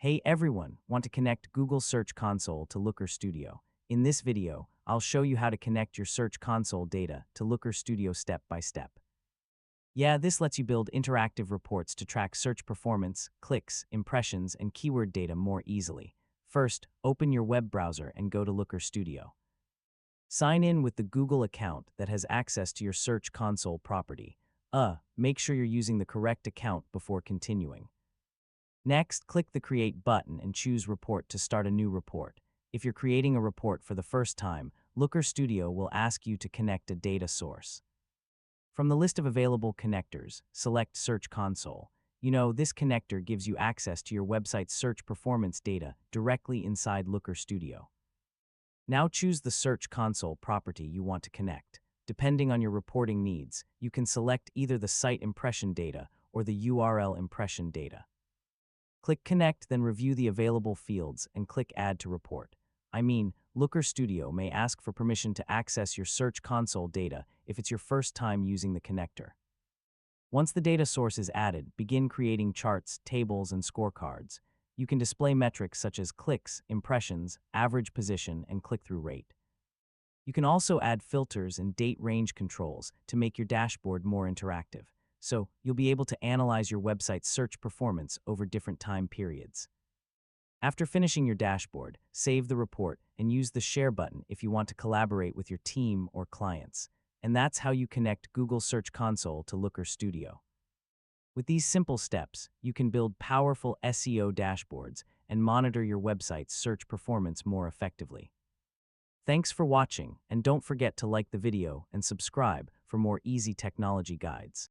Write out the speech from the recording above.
Hey everyone, want to connect Google Search Console to Looker Studio? In this video, I'll show you how to connect your Search Console data to Looker Studio step by step. Yeah, this lets you build interactive reports to track search performance, clicks, impressions, and keyword data more easily. First, open your web browser and go to Looker Studio. Sign in with the Google account that has access to your Search Console property. Make sure you're using the correct account before continuing. Next, click the Create button and choose Report to start a new report. If you're creating a report for the first time, Looker Studio will ask you to connect a data source. From the list of available connectors, select Search Console. This connector gives you access to your website's search performance data directly inside Looker Studio. Now choose the Search Console property you want to connect. Depending on your reporting needs, you can select either the site impression data or the URL impression data. Click Connect, then review the available fields and click Add to Report. Looker Studio may ask for permission to access your Search Console data if it's your first time using the connector. Once the data source is added, begin creating charts, tables, and scorecards. You can display metrics such as clicks, impressions, average position, and click-through rate. You can also add filters and date range controls to make your dashboard more interactive, so you'll be able to analyze your website's search performance over different time periods. After finishing your dashboard, save the report and use the Share button if you want to collaborate with your team or clients. And that's how you connect Google Search Console to Looker Studio. With these simple steps, you can build powerful SEO dashboards and monitor your website's search performance more effectively. Thanks for watching, and don't forget to like the video and subscribe for more easy technology guides.